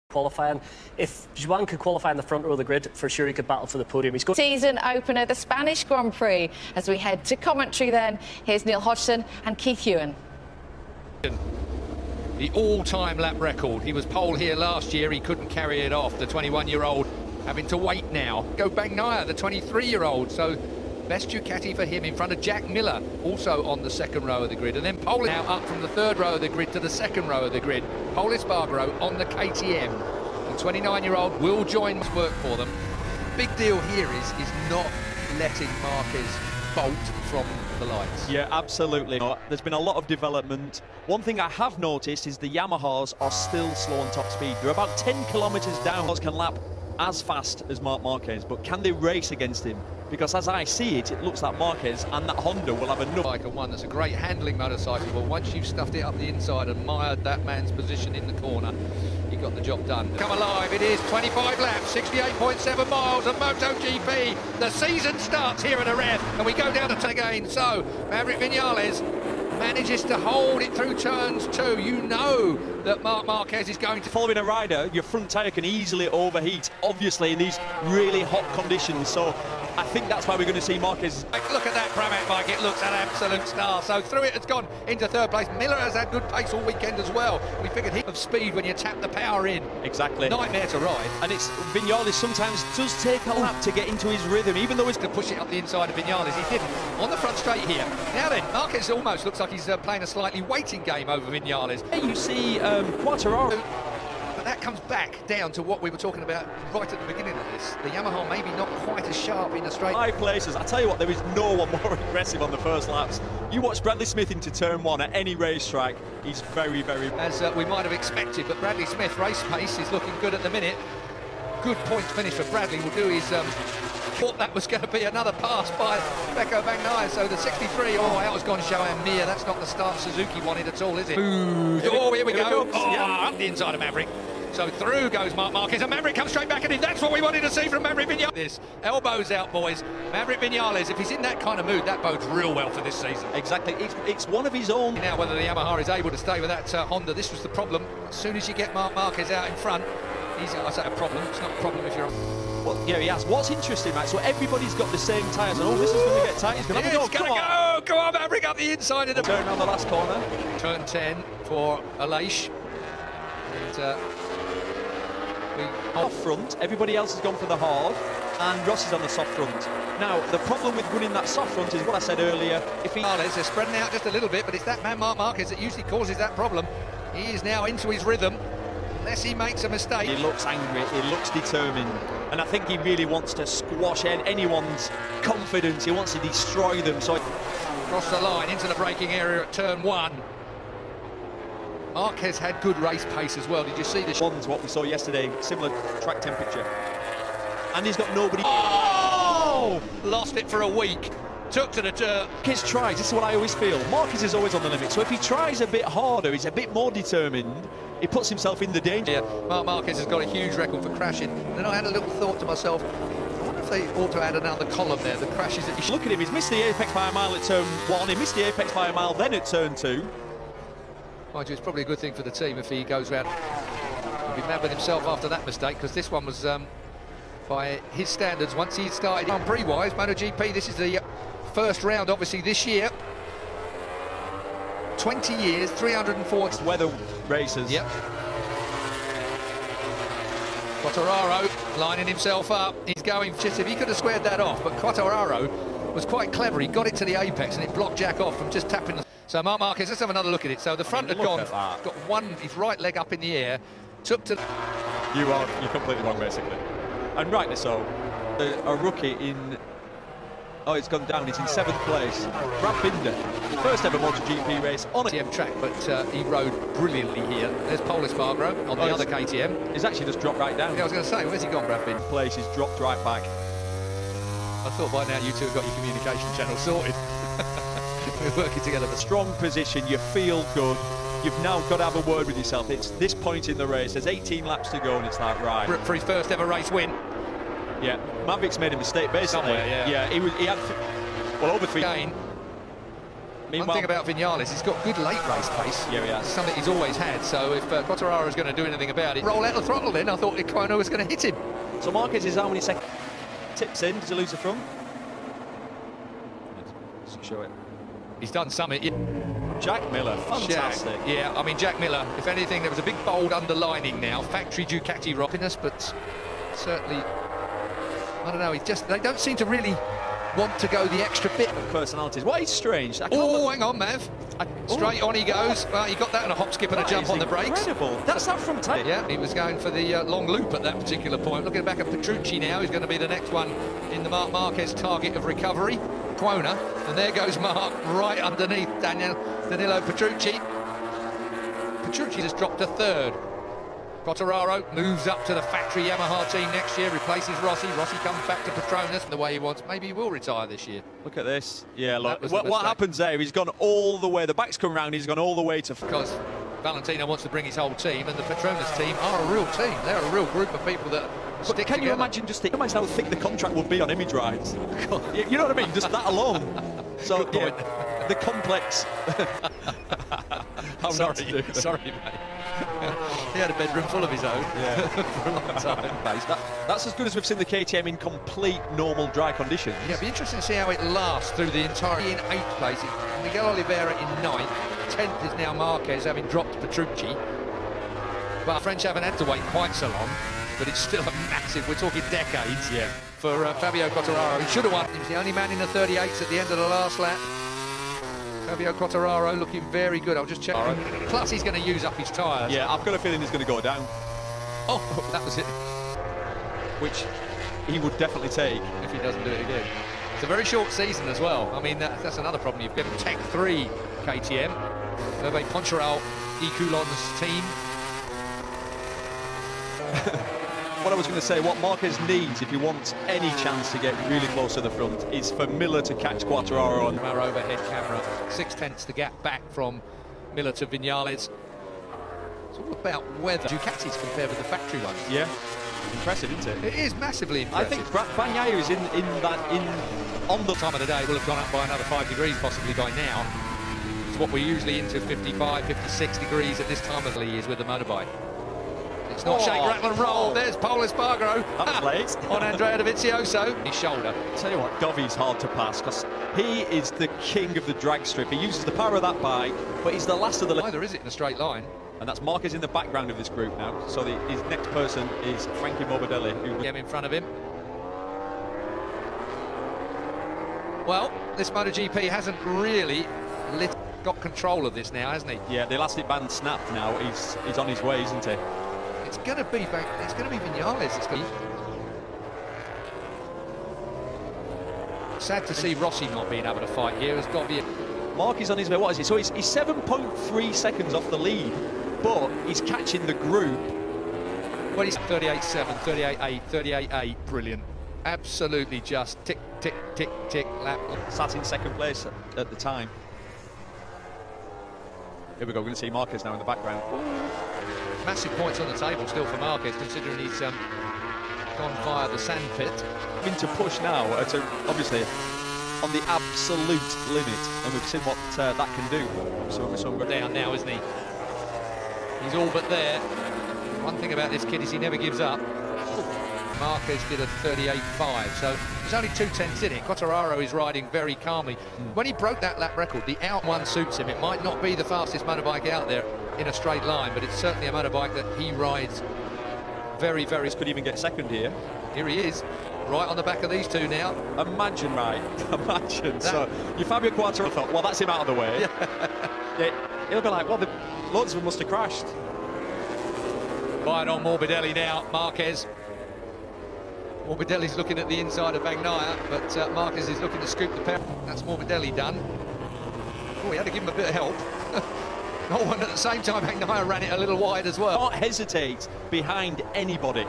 qualifying. If Juan could qualify in the front row of the grid, for sure he could battle for the podium. He's got season opener, the Spanish Grand Prix. As we head to commentary then, here's Neil Hodgson and Keith Ewan. The all-time lap record. He was pole here last year, he couldn't carry it off. The 21-year-old having to wait now. Go Bagnaia, the 23-year-old, so best Ducati for him in front of Jack Miller, also on the second row of the grid. And then Pole now up from the third row of the grid to the second row of the grid. Pole Espargaro on the KTM. The 29-year-old will join his work for them. Big deal here is not letting Marquez bolt from the lights. Yeah, absolutely. There's been a lot of development. One thing I have noticed is the Yamahas are still slow on top speed. They're about 10 kilometers down. Can lap as fast as Marc Marquez, but can they race against him? Because as I see it, it looks like Marquez and that Honda will have enough. Like a one that's a great handling motorcycle, but once you've stuffed it up the inside and mired that man's position in the corner, you got the job done. Come alive, it is 25 laps, 68.7 miles of Motogp. The season starts here at Jerez, and we go down to again. So Maverick Vinales manages to hold it through turns two. You know that Marc Marquez is going to... Following a rider, your front tyre can easily overheat, obviously, in these really hot conditions. So I think that's why we're going to see Marquez. Look at that Pramet bike, it looks an absolute star. So through it, it's gone into third place. Miller has had good pace all weekend as well. We figured heap of speed when you tap the power in. Exactly. Nightmare to ride. And it's Vinales sometimes does take a lap to get into his rhythm, even though he's to push it up the inside of Vinales. He didn't. On the front straight here. Now then, Marquez almost looks like he's playing a slightly waiting game over Vinales. You see F.Quartararo. But that comes back down to what we were talking about right at the beginning of this. The Yamaha maybe not quite as sharp in a straight. 5 places. I tell you what, there is no one more aggressive on the first laps. You watch Bradley Smith into turn one at any racetrack, he's very, very... As we might have expected, but Bradley Smith, race pace is looking good at the minute. Good points finish for Bradley. Will do his... thought that was going to be another pass by Pecco Bagnaia. So the 63, that was gone Joan Mir. That's not the start Suzuki wanted at all, is it? Oh, here we go. Up the inside of Maverick. So through goes Marc Marquez, and Maverick comes straight back at him. That's what we wanted to see from Maverick Vinales. This elbows out, boys. Maverick Vinales, if he's in that kind of mood, that bodes real well for this season. Exactly. It's one of his own. Now, whether the Yamaha is able to stay with that Honda, this was the problem. As soon as you get Marc Marquez out in front, I say a problem. It's not a problem if you're on. Well, yeah, he has. What's interesting, Matt, so everybody's got the same tyres, and this is going to get tight. He's going to have a go. Come on, Maverick, up the inside of the... Turn around the last corner. Turn 10 for Aleix. And, off front, everybody else has gone for the hard, and Ross is on the soft front. Now, the problem with running that soft front is what I said earlier. If he... They're spreading out just a little bit, but it's that man Marc Marquez that usually causes that problem. He is now into his rhythm, unless he makes a mistake. He looks angry, he looks determined, and I think he really wants to squash anyone's confidence. He wants to destroy them. So across the line into the braking area at turn one. Marquez had good race pace as well. Did you see this? One's what we saw yesterday, similar track temperature. And he's got nobody. Oh! Lost it for a week. Took to the dirt. Marquez tries, this is what I always feel. Marquez is always on the limit. So if he tries a bit harder, he's a bit more determined, he puts himself in the danger. Yeah, Marc Marquez has got a huge record for crashing. Then I had a little thought to myself, I wonder if they ought to add another column there, the crashes that he... Look at him, he's missed the apex by a mile at turn one, he missed the apex by a mile then at turn two. Mind you, it's probably a good thing for the team if he goes round. He'll be mad with himself after that mistake, because this one was, by his standards, once he started Grand Prix-wise, Motogp, this is the first round, obviously, this year. 20 years, 304... Weather races. Yep. F.Quartararo lining himself up. He's going, just if he could have squared that off, but F.Quartararo was quite clever. He got it to the apex and it blocked Jack off from just tapping the... So Marc Marquez, let's have another look at it. So the front had gone, got his right leg up in the air, took to... You're completely wrong, basically. And rightly so. A rookie in... Oh, it's gone down, he's in 7th place. Brad Binder, first ever MotoGP race on a KTM track, but he rode brilliantly here. There's Pole Espargaro on the other KTM. He's actually just dropped right down. Yeah, I was going to say, where's he gone, Brad Binder? Place, he's dropped right back. I thought by now you two have got your communication channel sorted. We're working together. A strong position, you feel good. You've now got to have a word with yourself. It's this point in the race, there's 18 laps to go, and it's like, right. For his first ever race win. Yeah, Maverick's made a mistake, basically. Somewhere, yeah. Yeah, he had, well, over 3. Again. One thing about Vinales, he's got good late race pace. Yeah, he has. Something he's always had. So if Quartararo is going to do anything about it, roll out the throttle then. I thought Icono was going to hit him. So Marquez is how many seconds? Tips in, does he lose the front? Let's show it. He's done something. Jack Miller, fantastic. Yeah, I mean, Jack Miller, if anything, there was a big bold underlining now. Factory Ducati rockiness, but certainly, I don't know, they don't seem to really want to go the extra bit. Personalities. What is strange? Oh, hang on, Mav. Straight on he goes. Well, he got that in a hop, skip and a jump on the brakes. Incredible. That's that front tire. Yeah, he was going for the long loop at that particular point. Looking back at Petrucci now, he's going to be the next one in the Marc Marquez target of recovery. Quona, and there goes Marc right underneath Danilo Petrucci. Petrucci has dropped to third. Quartararo moves up to the factory Yamaha team next year, replaces Rossi. Rossi comes back to Petronas the way he wants. Maybe he will retire this year. Look at this. Yeah, look. What happens there? He's gone all the way. The back's come round. He's gone all the way to... Because Valentino wants to bring his whole team, and the Petronas team are a real team. They're a real group of people that stick together. Can you imagine how thick the contract would be on image rides? You know what I mean? Just that alone. So, Good point. Yeah, the complex... Sorry, mate. He had a bedroom full of his own for a long time. That's as good as we've seen the KTM in complete normal dry conditions. Yeah, it'll be interesting to see how it lasts through the entire... In 8th place, Miguel Oliveira in 9th. 10th is now Marquez, having dropped Petrucci. But the French haven't had to wait quite so long, but it's still a massive, we're talking decades, for Fabio Quartararo. He should have won. He was the only man in the 38s at the end of the last lap. Fabio Quartararo looking very good. I'll just check. Plus, he's going to use up his tyres. Yeah, I've got a feeling he's going to go down. Oh, that was it. Which he would definitely take. If he doesn't do it again. It's a very short season as well. I mean, that's another problem. You've got Tech 3 KTM. Hervé Poncharal, Ecoulon's team. What I was going to say, what Marquez needs if he wants any chance to get really close to the front is for Miller to catch Quartararo on our overhead camera. 6/10 the gap back from Miller to Vinales. It's all about weather. Ducatis compared with the factory ones. Yeah, impressive, isn't it? It is massively impressive. I think Bagnaia is on the time of the day will have gone up by another 5 degrees possibly by now. It's what we're usually into 55, 56 degrees at this time of the year with the motorbike. It's not shake, rattle and roll. There's Paul Espargaro. That was late. On Andrea Dovizioso. His shoulder. Tell you what, Dovi's hard to pass because he is the king of the drag strip. He uses the power of that bike, but he's the last of the... Neither is it in a straight line. And that's Marquez in the background of this group now. So his next person is Frankie Morbidelli. Who... in front of him. Well, this MotoGP hasn't really got control of this now, hasn't he? Yeah, the elastic band snapped now. He's on his way, isn't he? It's going to be Vinales. It's going to be... Sad to see Rossi not being able to fight here. It's got to be... Mark is on his way. What is it? So he's 7.3 seconds off the lead, but he's catching the group. Well, he's 38.7, 38.8, 38.8. Brilliant. Absolutely just tick, tick, tick, tick, lap. Sat in second place at the time. Here we go. We're going to see Marquez now in the background. Massive points on the table still for Marquez, considering he's gone via the sandpit. Into push now, obviously on the absolute limit, and we've seen what that can do. So we're down now, isn't he? He's all but there. One thing about this kid is he never gives up. Marquez did a 38.5, so there's only 2/10 in it. Quartararo is riding very calmly. When he broke that lap record, the out one suits him. It might not be the fastest motorbike out there in a straight line, but it's certainly a motorbike that he rides very, very... Could even get second here. Here he is, right on the back of these two now. Imagine, right? Imagine. So, you Fabio Quartararo thought, well, that's him out of the way. He'll be like, well, loads of them must have crashed. Right on Morbidelli now, Marquez. Morbidelli's looking at the inside of Bagnaia, but Marquez is looking to scoop the pair. That's Morbidelli done. Oh, he had to give him a bit of help. Oh, and at the same time, Bagnaia ran it a little wide as well. Can't hesitate behind anybody.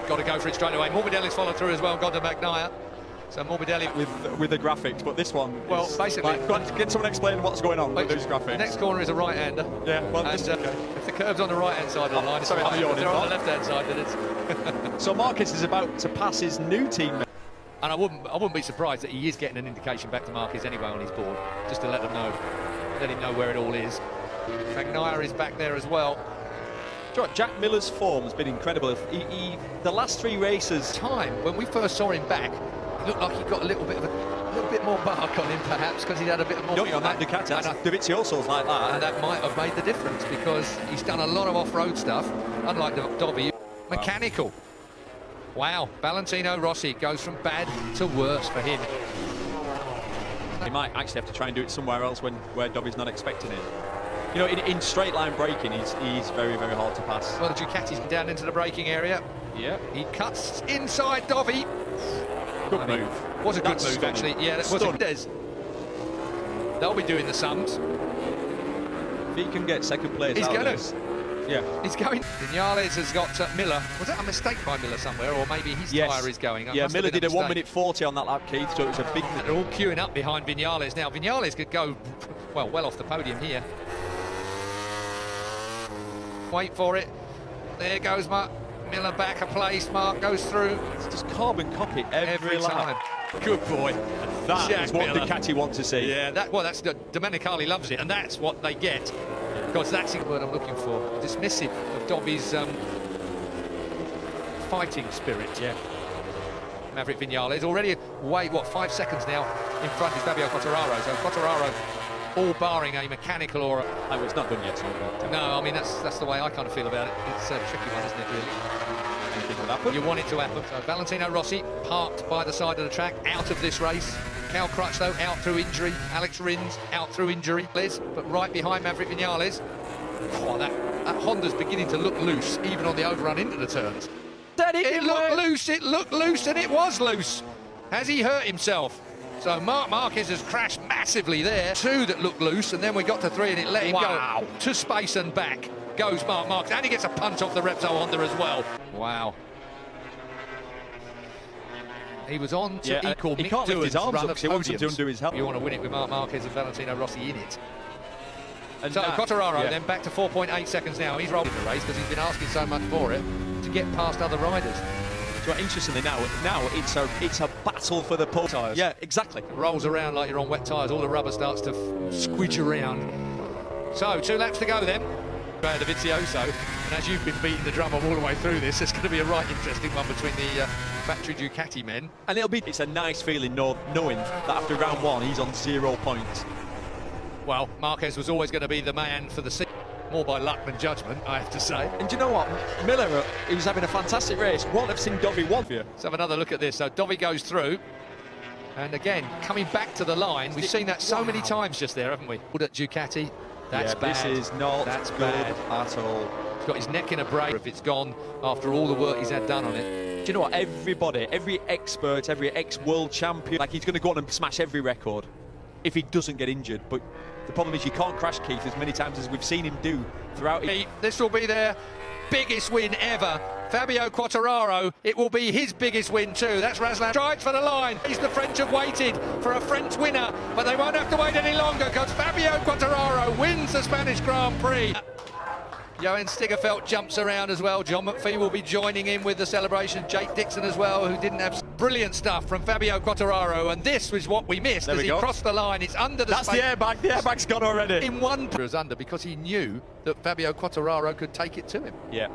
Got to go for it straight away. Morbidelli's followed through as well, got to Bagnaia. So Morbidelli... With the graphics, but this one... Well, basically... Like, get someone explain what's going on with those graphics. The next corner is a right-hander. Yeah, well, and, if the curve's on the right-hand side of the line, it's sorry, if they're on the left-hand side, then it's... So Marquez is about to pass his new teammate. And I wouldn't be surprised that he is getting an indication back to Marquez anyway on his board, just to let him know where it all is. Bagnaia is back there as well. Do you know what, Jack Miller's form has been incredible. The last 3 races, When we first saw him back, it looked like he got a little bit more bark on him, perhaps, because he had a bit more. don't you, on that Ducati? Dovizioso's like that. And that might have made the difference, because he's done a lot of off-road stuff, unlike Dobby. Mechanical. Wow, Valentino Rossi goes from bad to worse for him. He might actually have to try and do it somewhere else where Dobby's not expecting it. You know, in straight line braking, he's very, very hard to pass. Well, the Ducati's down into the braking area. Yeah. He cuts inside Dobby. Good move. Was a good move, actually. Yeah, that was it. They'll be doing the sums. If he can get second place, he's going to. Yeah. He's going. Vinales has got Miller. Was that a mistake by Miller somewhere, or maybe his tyre is going? Yeah, Miller did a 1:40 on that lap, Keith, so it was a big. They're all queuing up behind Vinales now. Vinales could go, well off the podium here. Wait for it. There goes Mark. Miller back a place. Mark goes through. It's just carbon copy every time. Good boy. And that Jack is what Miller. Ducati want to see. Yeah, that's Domenicali loves it, and that's what they get. Because that's the word I'm looking for. Dismissive of Dobby's fighting spirit. Yeah. Maverick Vinales already away, 5 seconds now in front is Fabio Quartararo. So Quartararo, all barring a mechanical or Oh, it's not done yet. So no, I mean that's the way I kind of feel about it. It's a tricky one, isn't it? Really. anything will happen. You want it to happen. So Valentino Rossi parked by the side of the track, out of this race. Cal Crutch, though, out through injury. Alex Rins, out through injury. Liz, but right behind Maverick Vinales. Oh, that Honda's beginning to look loose, even on the overrun into the turns. It looked loose, and it was loose. Has he hurt himself? So Marc Marquez has crashed massively there. 2 that looked loose, and then we got to 3, and it let him go to space and back. Goes Marc Marquez, and he gets a punch off the Repsol Honda as well. Wow. He was on to equal he Mick can't lift Doohan's his arms run up of because he wants him to podiums. undo his helmet. You want to win it with Marc Marquez and Valentino Rossi in it. And so Quartararo then back to 4.8 seconds now. He's rolling the race because he's been asking so much for it to get past other riders. So interestingly now it's a battle for the pole tyres. Yeah, exactly. It rolls around like you're on wet tyres. All the rubber starts to squidge around. So 2 laps to go then. Dovizioso, and as you've been beating the drum all the way through this, it's going to be a right interesting one between the factory Ducati men. And it's a nice feeling knowing that after round 1 he's on 0 points. Well, Marquez was always going to be the man for the seat. More by luck than judgment, I have to say. And do you know what? Miller, he was having a fantastic race. Won't have seen Dovi won for you. Let's have another look at this. So Dovi goes through. And again, coming back to the line. We've seen that so many times just there, haven't we? At Ducati. That's bad. This is not bad at all. He's got his neck in a brace if it's gone after all the work he's had done on it. Do you know what? Everybody, every expert, every ex-world champion, like he's going to go on and smash every record if he doesn't get injured. But the problem is you can't crash Keith as many times as we've seen him do throughout. This will be their biggest win ever. Fabio Quartararo, it will be his biggest win too. That's Razlan strides for the line. The French have waited for a French winner, but they won't have to wait any longer because Fabio Quartararo wins the Spanish Grand Prix. Johan Stigefeld jumps around as well. John McPhee will be joining in with the celebration. Jake Dixon as well, who didn't have brilliant stuff from Fabio Quartararo, and this was what we missed as he crossed the line. It's under the That's the airbag. The airbag's gone already. In one was under because he knew that Fabio Quartararo could take it to him. Yeah.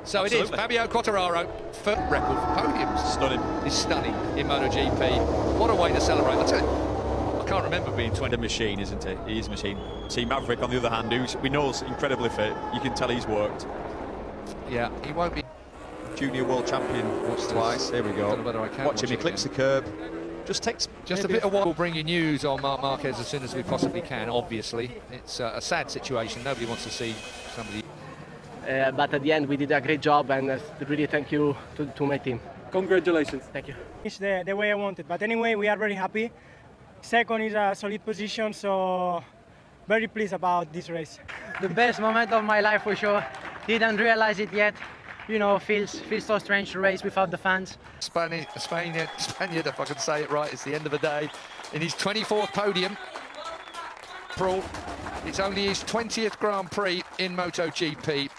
So Absolutely. It is Fabio Quartararo, first record for podiums. Stunning. It's stunning in MotoGP. What a way to celebrate. I tell you, I can't remember being 20. The machine, isn't it? He is a machine. See Maverick on the other hand, who we know is incredibly fit. You can tell he's worked. Yeah, he won't be junior world champion twice. There we go. Watch him eclipse the curb. Just a bit of what. We'll bring you news on Marc Marquez as soon as we possibly can. Obviously, it's a sad situation. Nobody wants to see somebody. But at the end, we did a great job, and really thank you to my team. Congratulations. Thank you. It's the way I wanted. But anyway, we are very happy. Second is a solid position, so very pleased about this race. The best moment of my life for sure. Didn't realize it yet. You know, feels so strange to race without the fans. Spaniard, if I can say it right, it's the end of the day. In his 24th podium, it's only his 20th Grand Prix in MotoGP.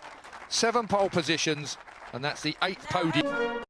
7 pole positions, and that's the 8th podium.